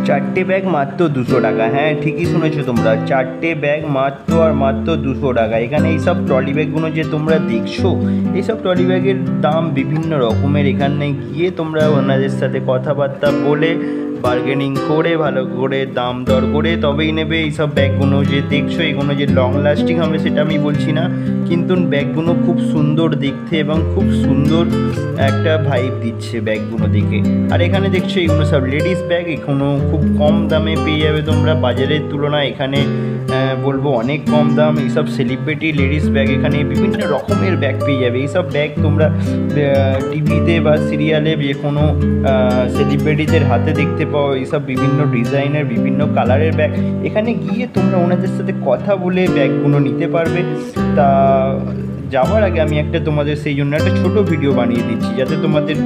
চারটে ব্যাগ মাত্র 200 টাকা। হ্যাঁ, ঠিকই শুনেছো তোমরা, চারটে ব্যাগ মাত্র আর মাত্র 200 টাকা। এখানে এইসব ট্রলি ব্যাগগুলো যে তোমরা দেখছো, এইসব ট্রলি ব্যাগের দাম বিভিন্ন রকমের। এখানে গিয়ে তোমরা ওনাদের সাথে কথাবার্তা বলে বার্গেনিং করে ভালো করে দাম দর করে তবেই নেবে। এইসব ব্যাগগুলো যে দেখছো, এগুলো যে লং লাস্টিং হবে সেটা আমি বলছি না, কিন্তু ব্যাগগুলো খুব সুন্দর দেখতে এবং খুব সুন্দর একটা ভাইব দিচ্ছে ব্যাগগুলো দেখে। আর এখানে দেখছো এগুলো সব লেডিস ব্যাগ, এখনো খুব কম দামে পেয়ে যাবে তোমরা বাজারের তুলনায়। এখানে বলবো অনেক কম দাম। এইসব সেলিব্রিটি লেডিস ব্যাগ, এখানে বিভিন্ন রকমের ব্যাগ পেয়ে যাবে। এইসব ব্যাগ তোমরা টিভিতে বা সিরিয়ালে যে কোনো সেলিব্রিটিদের হাতে দেখতে পাও। এইসব বিভিন্ন ডিজাইনের বিভিন্ন কালারের ব্যাগ, এখানে গিয়ে তোমরা ওনাদের সাথে কথা বলে ব্যাগগুলো নিতে পারবে। তা যাওয়ার আগে আমি তোমাদের সেই জন্য একটা ছোটো ভিডিও বানিয়ে দিচ্ছি, যাতে তোমাদের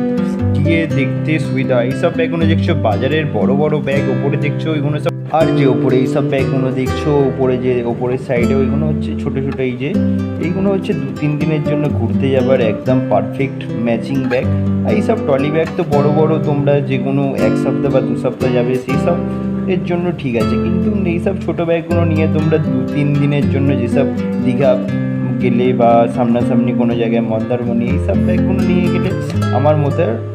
গিয়ে দেখতে সুবিধা হয়। এইসব ব্যাগগুলো দেখছো বাজারের বড় বড় ব্যাগ, ওপরে দেখছো ওইগুলো সব, আর যে ওপরে এইসব ব্যাগগুলো দেখছো ওপরে যে ওপরের সাইডে, ওইগুলো হচ্ছে ছোটো ছোটো। এইগুলো হচ্ছে 2-3 দিনের জন্য ঘুরতে যাবার একদম পারফেক্ট ম্যাচিং ব্যাগ। আর এইসব ট্রলি ব্যাগ তো বড় বড়, তোমরা যে কোনো 1 সপ্তাহ বা 2 সপ্তাহ যাবে সেই সব এর জন্য ঠিক আছে, কিন্তু এইসব ছোটো ব্যাগগুলো নিয়ে তোমরা 2-3 দিনের জন্য যেসব দীঘা গেলে বা সামনাসামনি কোনো জায়গায় মন্দারমণি, এইসব ব্যাগগুলো নিয়ে গেলে আমার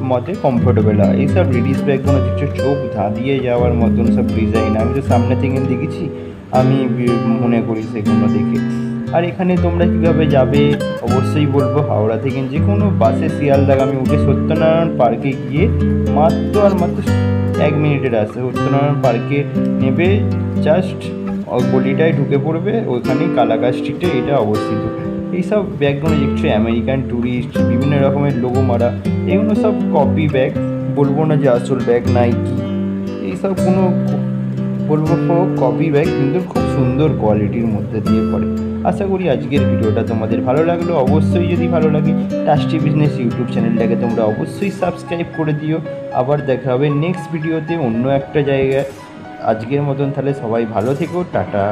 মতে কমফোর্টেবল হয়। এইসব লেডিস ব্যাগগুলো দেখছো চোখ ধাঁধিয়ে যাওয়ার মতন সব ডিজাইন, আমি তো সামনে থেকে দেখেছি, আমি মনে করি সেগুলো দেখে। আর এখানে তোমরা কীভাবে যাবে অবশ্যই বলবো, হাওড়া থেকে যে কোনো বাসে শিয়ালদাগামী উঠে সত্যনারায়ণ পার্কে গিয়ে মাত্র 1 মিনিটের রাস্তা। সত্যনারায়ণ পার্কে নেবে, জাস্ট গলিটায় ঢুকে পড়বে, ওইখানেই কালাকা স্ট্রিটে এটা অবস্থিত। এইসব ব্যাগগুলো দেখছো আমেরিকান ট্যুরিস্ট, বিভিন্ন রকমের লোগো মারা, এগুলো সব কপি ব্যাগ, বলবো না যে আসল ব্যাগ নাইকি, এইসব কোনো বলবো কপি ব্যাগ, কিন্তু খুব সুন্দর কোয়ালিটির মধ্যে দিয়ে পড়ে। আশা করি আজকের ভিডিওটা তোমাদের ভালো লাগলো। অবশ্যই যদি ভালো লাগে টাস্টি বিজনেস ইউটিউব চ্যানেলটাকে তোমরা অবশ্যই সাবস্ক্রাইব করে দিও। আবার দেখা হবে নেক্সট ভিডিওতে অন্য একটা জায়গায়। আজকের মতন তাহলে সবাই ভালো থেকো, টাটা।